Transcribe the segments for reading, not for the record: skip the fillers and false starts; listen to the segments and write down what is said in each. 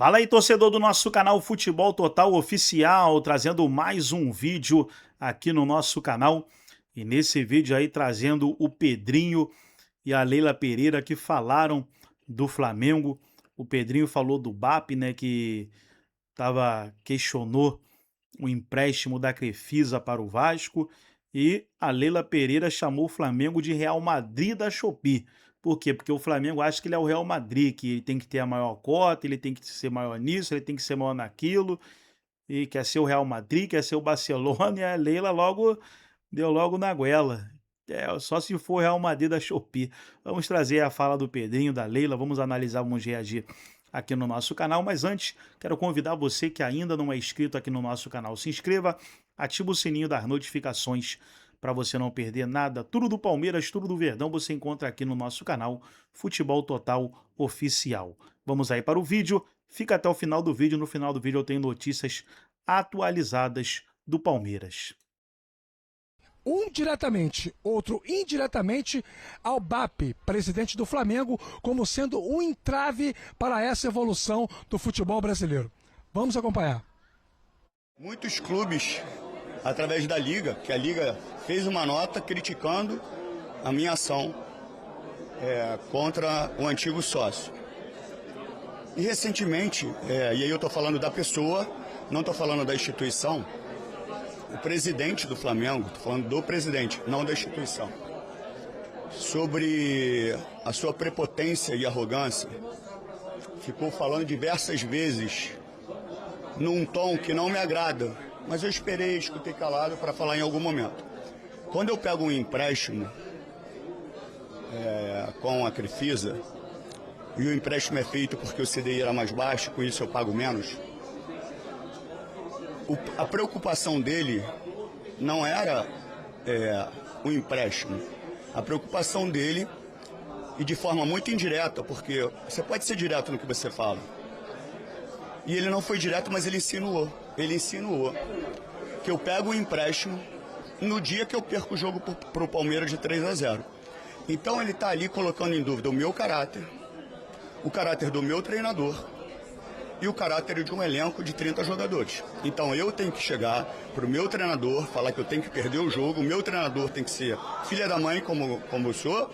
Fala aí, torcedor do nosso canal Futebol Total Oficial, trazendo mais um vídeo aqui no nosso canal. E nesse vídeo aí trazendo o Pedrinho e a Leila Pereira que falaram do Flamengo. O Pedrinho falou do BAP, né, que questionou o empréstimo da Crefisa para o Vasco. E a Leila Pereira chamou o Flamengo de Real Madrid da Shopee. Por quê? Porque o Flamengo acha que ele é o Real Madrid, que ele tem que ter a maior cota, ele tem que ser maior nisso, ele tem que ser maior naquilo, e quer ser o Real Madrid, quer ser o Barcelona, e a Leila deu logo na goela. É, só se for o Real Madrid da Shopee. Vamos trazer a fala do Pedrinho, da Leila, vamos analisar, vamos reagir aqui no nosso canal, mas antes, quero convidar você que ainda não é inscrito aqui no nosso canal, se inscreva, ativa o sininho das notificações, para você não perder nada. Tudo do Palmeiras, tudo do Verdão, você encontra aqui no nosso canal Futebol Total Oficial. Vamos aí para o vídeo, fica até o final do vídeo. No final do vídeo eu tenho notícias atualizadas do Palmeiras. Um diretamente, outro indiretamente ao BAP, presidente do Flamengo, como sendo um entrave para essa evolução do futebol brasileiro. Vamos acompanhar. Muitos clubes, através da Liga, que a Liga fez uma nota criticando a minha ação contra o antigo sócio. E recentemente, e aí eu estou falando da pessoa, não estou falando da instituição, o presidente do Flamengo, estou falando do presidente, não da instituição, sobre a sua prepotência e arrogância, ficou falando diversas vezes num tom que não me agrada, mas eu esperei, escutei calado para falar em algum momento. Quando eu pego um empréstimo com a Crefisa, e o empréstimo é feito porque o CDI era mais baixo, com isso eu pago menos, a preocupação dele não era o empréstimo. A preocupação dele, e de forma muito indireta, porque você pode ser direto no que você fala, e ele não foi direto, mas ele insinuou. Ele insinuou que eu pego o empréstimo no dia que eu perco o jogo para o Palmeiras de 3-0. Então ele está ali colocando em dúvida o meu caráter, o caráter do meu treinador e o caráter de um elenco de 30 jogadores. Então eu tenho que chegar para o meu treinador, falar que eu tenho que perder o jogo, o meu treinador tem que ser filha da mãe, como eu sou,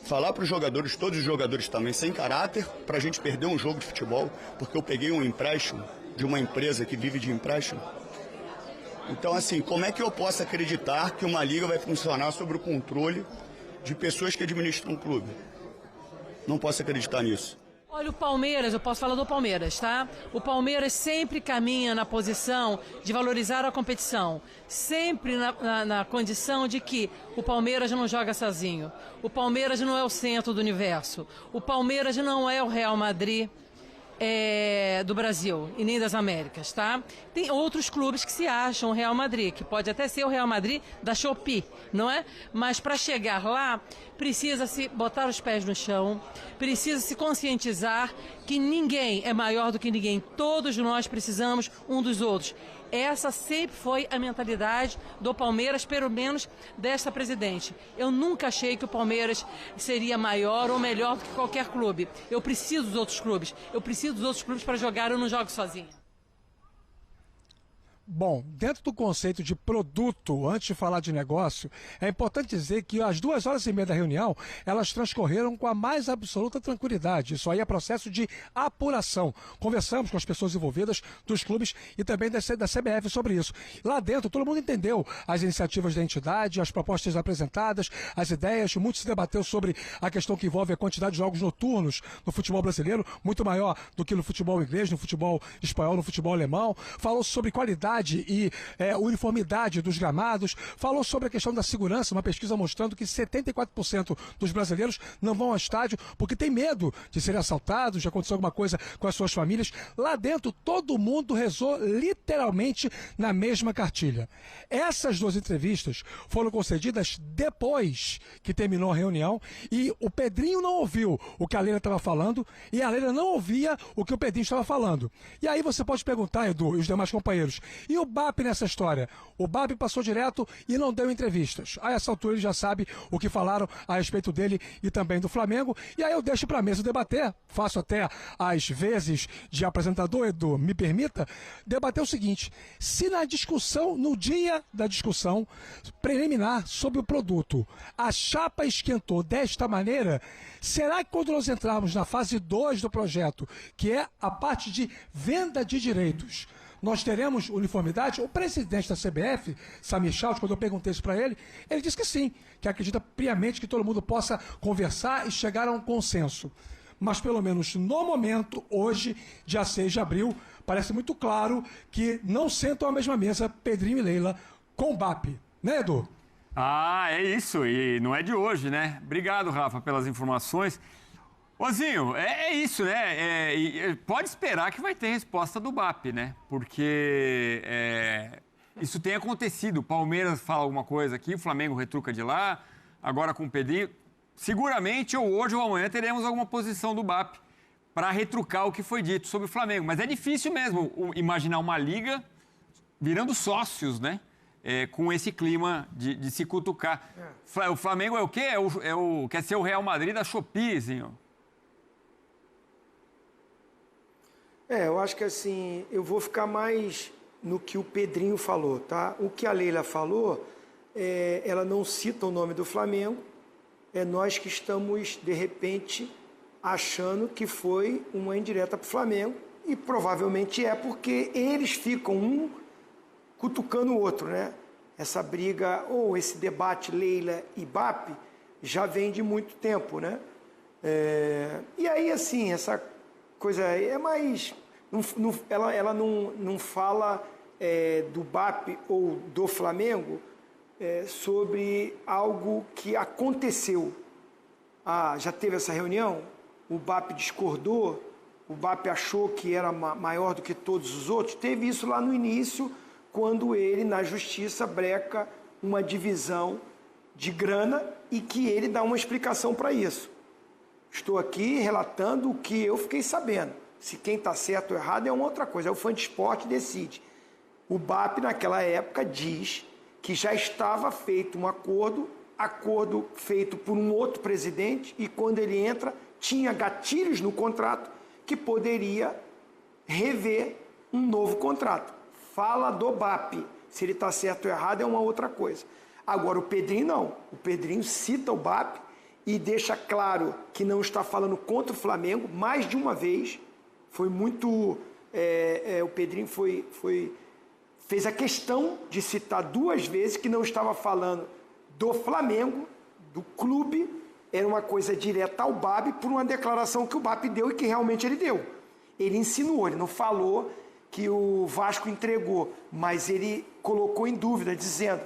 falar para os jogadores, todos os jogadores também, sem caráter, para a gente perder um jogo de futebol, porque eu peguei um empréstimo de uma empresa que vive de empréstimo. Então, assim, como é que eu posso acreditar que uma liga vai funcionar sob o controle de pessoas que administram um clube? Não posso acreditar nisso. Olha, o Palmeiras, eu posso falar do Palmeiras, tá? O Palmeiras sempre caminha na posição de valorizar a competição, sempre na condição de que o Palmeiras não joga sozinho, o Palmeiras não é o centro do universo, o Palmeiras não é o Real Madrid do Brasil e nem das Américas, tá? Tem outros clubes que se acham o Real Madrid, que pode até ser o Real Madrid da Shopee, não é? Mas para chegar lá, precisa se botar os pés no chão, precisa se conscientizar que ninguém é maior do que ninguém, todos nós precisamos um dos outros. Essa sempre foi a mentalidade do Palmeiras, pelo menos desta presidente. Eu nunca achei que o Palmeiras seria maior ou melhor do que qualquer clube. Eu preciso dos outros clubes. Eu preciso dos outros clubes para jogar, eu não jogo sozinho. Bom, dentro do conceito de produto, antes de falar de negócio, é importante dizer que as 2h30 da reunião, elas transcorreram com a mais absoluta tranquilidade. Isso aí é processo de apuração. Conversamos com as pessoas envolvidas dos clubes e também da CBF sobre isso. Lá dentro, todo mundo entendeu as iniciativas da entidade, as propostas apresentadas, as ideias. Muito se debateu sobre a questão que envolve a quantidade de jogos noturnos no futebol brasileiro, muito maior do que no futebol inglês, no futebol espanhol, no futebol alemão. Falou sobre qualidade e uniformidade dos gramados, falou sobre a questão da segurança, uma pesquisa mostrando que 74% dos brasileiros não vão ao estádio porque tem medo de serem assaltados, de acontecer alguma coisa com as suas famílias. Lá dentro, todo mundo rezou literalmente na mesma cartilha. Essas duas entrevistas foram concedidas depois que terminou a reunião e o Pedrinho não ouviu o que a Leila estava falando e a Leila não ouvia o que o Pedrinho estava falando. E aí você pode perguntar, Edu e os demais companheiros, E o BAP nessa história? O BAP passou direto e não deu entrevistas. A essa altura ele já sabe o que falaram a respeito dele e também do Flamengo. E aí eu deixo para a mesa debater, faço até às vezes de apresentador, Edu, me permita, debater o seguinte: se na discussão, no dia da discussão preliminar sobre o produto, a chapa esquentou desta maneira, será que quando nós entrarmos na fase 2 do projeto, que é a parte de venda de direitos, nós teremos uniformidade? O presidente da CBF, Samir Chaut, quando eu perguntei isso para ele disse que sim, que acredita piamente que todo mundo possa conversar e chegar a um consenso. Mas pelo menos no momento, hoje, dia 6 de abril, parece muito claro que não sentam à mesma mesa Pedrinho e Leila com o BAP. Né, Edu? Ah, é isso, e não é de hoje, né? Obrigado, Rafa, pelas informações. Ozinho, é isso, né? Pode esperar que vai ter resposta do BAP, né? Porque isso tem acontecido. O Palmeiras fala alguma coisa aqui, o Flamengo retruca de lá, agora com o Pedrinho. Seguramente, ou hoje ou amanhã, teremos alguma posição do BAP para retrucar o que foi dito sobre o Flamengo. Mas é difícil mesmo imaginar uma liga virando sócios, né? Com esse clima de se cutucar. O Flamengo é o quê? Quer ser o Real Madrid da Shopee. Eu acho que assim, eu vou ficar mais no que o Pedrinho falou, tá? O que a Leila falou, ela não cita o nome do Flamengo, é nós que estamos, de repente, achando que foi uma indireta para o Flamengo, e provavelmente porque eles ficam um cutucando o outro, né? Essa briga, ou esse debate Leila e BAP, já vem de muito tempo, né? E aí, assim, essa coisa é mais... ela não fala do BAP ou do Flamengo sobre algo que aconteceu. Já teve essa reunião, o BAP discordou, o BAP achou que era maior do que todos os outros. Teve isso lá no início, quando ele, na justiça, breca uma divisão de grana e que ele dá uma explicação para isso. Estou aqui relatando o que eu fiquei sabendo. Se quem está certo ou errado é uma outra coisa, é o fã de esporte que decide. O BAP, naquela época, diz que já estava feito um acordo feito por um outro presidente, e quando ele entra, tinha gatilhos no contrato que poderia rever um novo contrato. Fala do BAP. Se ele está certo ou errado é uma outra coisa. Agora, o Pedrinho não. O Pedrinho cita o BAP e deixa claro que não está falando contra o Flamengo mais de uma vez. Foi muito... o Pedrinho fez a questão de citar 2 vezes que não estava falando do Flamengo, do clube, era uma coisa direta ao BAP por uma declaração que o BAP deu e que realmente ele deu. Ele insinuou, ele não falou que o Vasco entregou, mas ele colocou em dúvida, dizendo: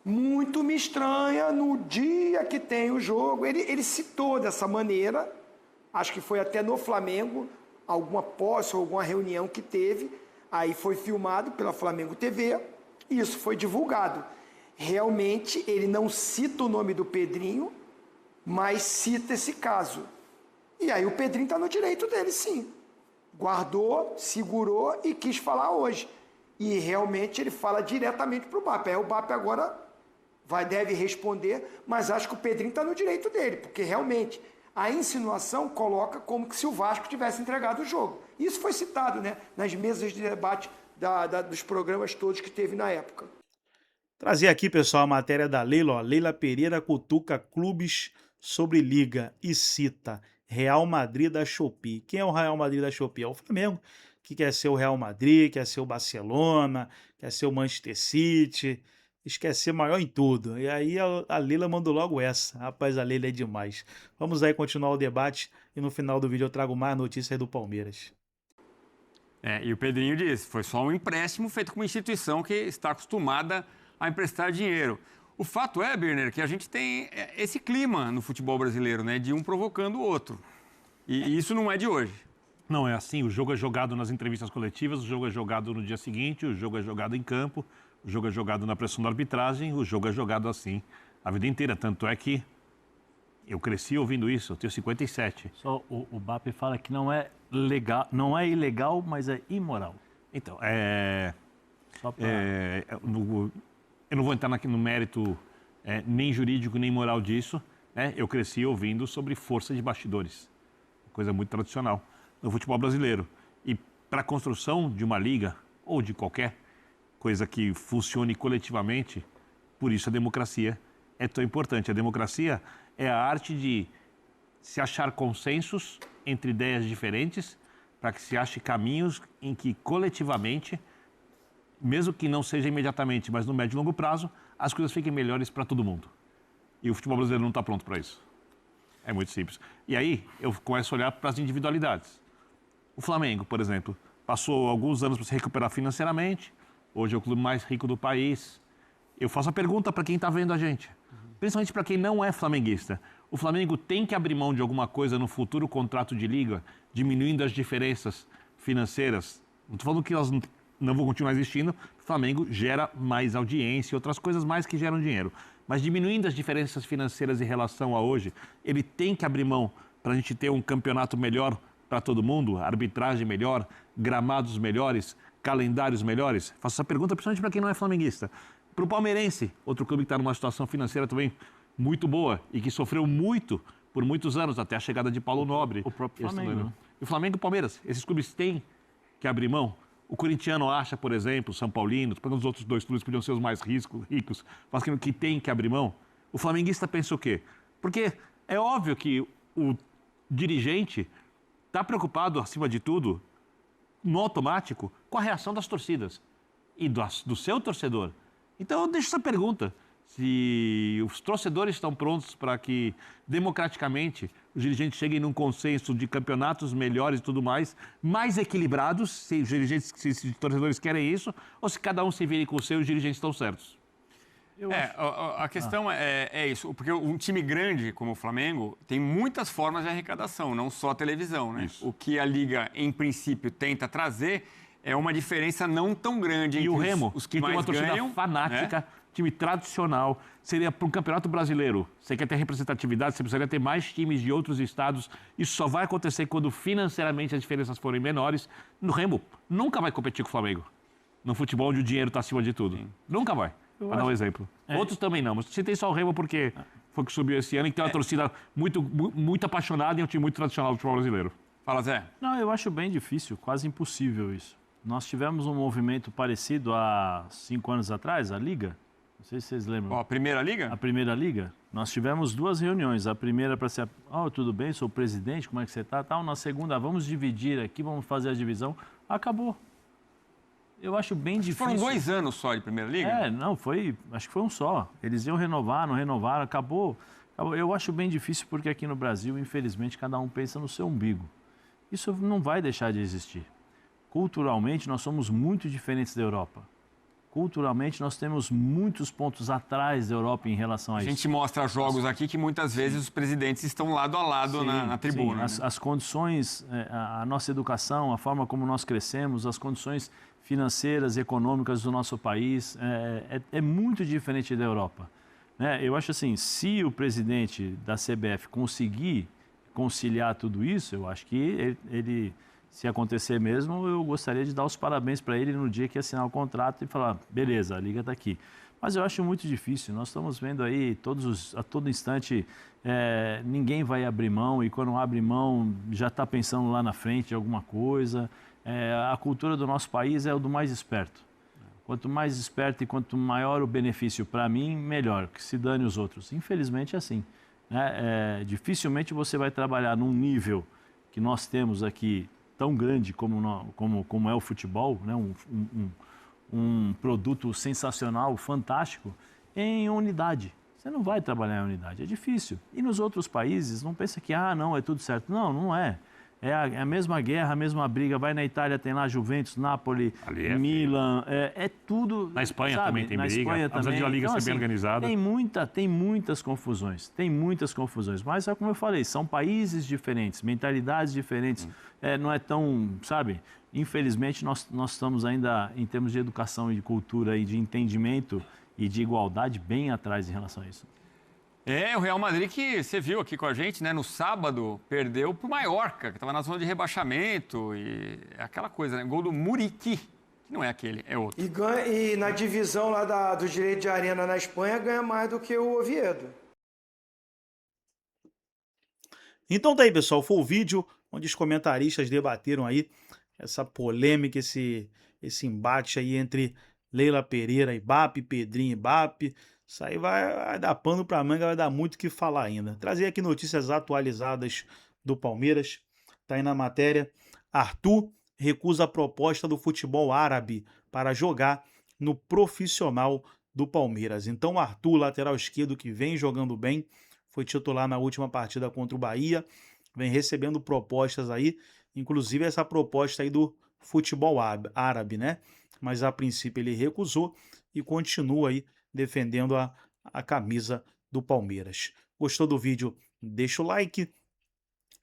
muito me estranha no dia que tem o jogo. Ele citou dessa maneira, acho que foi até no Flamengo, alguma posse ou alguma reunião que teve, aí foi filmado pela Flamengo TV, e isso foi divulgado. Realmente, ele não cita o nome do Pedrinho, mas cita esse caso. E aí o Pedrinho está no direito dele, sim. Guardou, segurou e quis falar hoje. E realmente ele fala diretamente para o BAP. Aí o BAP agora deve responder, mas acho que o Pedrinho está no direito dele, porque realmente a insinuação coloca como que se o Vasco tivesse entregado o jogo. Isso foi citado, né, nas mesas de debate dos programas todos que teve na época. Trazer aqui, pessoal, a matéria da Leila. Ó. Leila Pereira cutuca clubes sobre liga e cita Real Madrid da Shopee. Quem é o Real Madrid da Shopee? É o Flamengo, que quer ser o Real Madrid, quer ser o Barcelona, quer ser o Manchester City, quer ser maior em tudo. E aí a Leila mandou logo essa. Rapaz, a Leila é demais. Vamos aí continuar o debate e no final do vídeo eu trago mais notícias do Palmeiras. E o Pedrinho disse, foi só um empréstimo feito com uma instituição que está acostumada a emprestar dinheiro. O fato é, Birner, que a gente tem esse clima no futebol brasileiro, né, de um provocando o outro. E isso não é de hoje. Não é assim, o jogo é jogado nas entrevistas coletivas, o jogo é jogado no dia seguinte, o jogo é jogado em campo, o jogo é jogado na pressão da arbitragem, o jogo é jogado assim a vida inteira. Tanto é que eu cresci ouvindo isso, eu tenho 57. Só o BAP fala que não é legal, não é ilegal, mas é imoral. Então, Só pra... Eu não vou entrar no mérito nem jurídico nem moral disso. Né? Eu cresci ouvindo sobre força de bastidores, coisa muito tradicional no futebol brasileiro. E para a construção de uma liga ou de qualquer coisa que funcione coletivamente, por isso a democracia é tão importante. A democracia é a arte de se achar consensos entre ideias diferentes para que se ache caminhos em que coletivamente, mesmo que não seja imediatamente, mas no médio e longo prazo, as coisas fiquem melhores para todo mundo. E o futebol brasileiro não está pronto para isso. É muito simples. E aí eu começo a olhar para as individualidades. O Flamengo, por exemplo, passou alguns anos para se recuperar financeiramente. Hoje é o clube mais rico do país. Eu faço a pergunta para quem está vendo a gente, principalmente para quem não é flamenguista. O Flamengo tem que abrir mão de alguma coisa no futuro contrato de liga, diminuindo as diferenças financeiras. Não estou falando que elas não vão continuar existindo. O Flamengo gera mais audiência e outras coisas mais que geram dinheiro. Mas diminuindo as diferenças financeiras em relação a hoje, ele tem que abrir mão para a gente ter um campeonato melhor para todo mundo, arbitragem melhor, gramados melhores, calendários melhores. Faço essa pergunta principalmente para quem não é flamenguista. Para o palmeirense, outro clube que está numa situação financeira também muito boa e que sofreu muito por muitos anos, até a chegada de Paulo Nobre. O próprio Flamengo. Né? E o Flamengo e o Palmeiras, esses clubes têm que abrir mão. O corintiano acha, por exemplo, o São Paulino, os outros dois clubes podiam ser os mais ricos, mas que tem que abrir mão. O flamenguista pensa o quê? Porque é óbvio que o dirigente está preocupado, acima de tudo, no automático, com a reação das torcidas e do seu torcedor. Então, eu deixo essa pergunta. Se os torcedores estão prontos para que, democraticamente, os dirigentes cheguem num consenso de campeonatos melhores e tudo mais equilibrados, se os torcedores querem isso, ou se cada um se vire com o seu e os dirigentes estão certos. A questão é isso, porque um time grande como o Flamengo tem muitas formas de arrecadação, não só a televisão, né? Isso. O que a Liga, em princípio, tenta trazer é uma diferença não tão grande entre o Remo, os que tem mais uma torcida ganham, fanática, né? time tradicional, seria para um campeonato brasileiro. Você quer ter representatividade, você precisaria ter mais times de outros estados. Isso só vai acontecer quando financeiramente as diferenças forem menores. No Remo, nunca vai competir com o Flamengo. No futebol onde o dinheiro está acima de tudo. Sim. Nunca vai, para dar um exemplo. Outros também não, mas você tem só o Remo porque foi que subiu esse ano e tem uma torcida muito apaixonada e um time muito tradicional do futebol brasileiro. Fala, Zé. Não, eu acho bem difícil, quase impossível isso. Nós tivemos um movimento parecido há 5 anos atrás, a Liga. Não sei se vocês lembram. A Primeira Liga? A Primeira Liga. Nós tivemos 2 reuniões. A primeira para ser... tudo bem, sou o presidente, como é que você está? Na segunda, vamos dividir aqui, vamos fazer a divisão. Acabou. Eu acho bem difícil. Foram 2 anos só de Primeira Liga? Acho que foi um só. Eles iam renovar, não renovaram, acabou. Eu acho bem difícil porque aqui no Brasil, infelizmente, cada um pensa no seu umbigo. Isso não vai deixar de existir. Culturalmente, nós somos muito diferentes da Europa. Culturalmente, nós temos muitos pontos atrás da Europa em relação a isso. A gente mostra jogos aqui que muitas vezes os presidentes estão lado a lado na tribuna. Sim. As condições, a nossa educação, a forma como nós crescemos, as condições financeiras e econômicas do nosso país é muito diferente da Europa. Né? Eu acho assim, se o presidente da CBF conseguir conciliar tudo isso, eu acho que ele se acontecer mesmo, eu gostaria de dar os parabéns para ele no dia que assinar o contrato e falar, beleza, a Liga está aqui. Mas eu acho muito difícil, nós estamos vendo aí a todo instante, ninguém vai abrir mão e quando abre mão já está pensando lá na frente de alguma coisa. A cultura do nosso país é o do mais esperto. Quanto mais esperto e quanto maior o benefício para mim, melhor, que se dane os outros. Infelizmente é assim. Né? Dificilmente você vai trabalhar num nível que nós temos aqui tão grande como é o futebol, né? Um produto sensacional, fantástico, em unidade. Você não vai trabalhar em unidade, é difícil. E nos outros países, não pensa que, não, é tudo certo. Não, não é. É a mesma guerra, a mesma briga. Vai na Itália, tem lá Juventus, Napoli, Milan, é tudo... Na Espanha sabe? também tem na briga, Espanha apesar também. de a Liga Então, ser bem organizada. Tem muitas confusões, Mas, como eu falei, são países diferentes, mentalidades diferentes. Não é tão, sabe? Infelizmente, nós estamos ainda, em termos de educação e de cultura e de entendimento e de igualdade, bem atrás em relação a isso. O Real Madrid que você viu aqui com a gente, né? No sábado, perdeu para o Mallorca, que estava na zona de rebaixamento e aquela coisa, né? Gol do Muriqui, que não é aquele, é outro. E na divisão lá do direito de arena na Espanha ganha mais do que o Oviedo. Então tá aí, pessoal, foi o vídeo onde os comentaristas debateram aí essa polêmica, esse embate aí entre Leila Pereira e Bappe, Pedrinho e Bappe. Isso aí vai dar pano pra manga, vai dar muito o que falar ainda. Trazer aqui notícias atualizadas do Palmeiras. Tá aí na matéria. Arthur recusa a proposta do futebol árabe para jogar no profissional do Palmeiras. Então, Arthur, lateral esquerdo, que vem jogando bem, foi titular na última partida contra o Bahia, vem recebendo propostas aí, inclusive essa proposta aí do futebol árabe, né? Mas a princípio ele recusou e continua aí defendendo a camisa do Palmeiras. Gostou do vídeo? Deixa o like,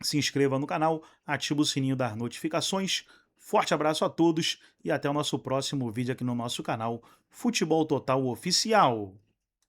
se inscreva no canal, ativa o sininho das notificações. Forte abraço a todos e até o nosso próximo vídeo aqui no nosso canal Futebol Total Oficial.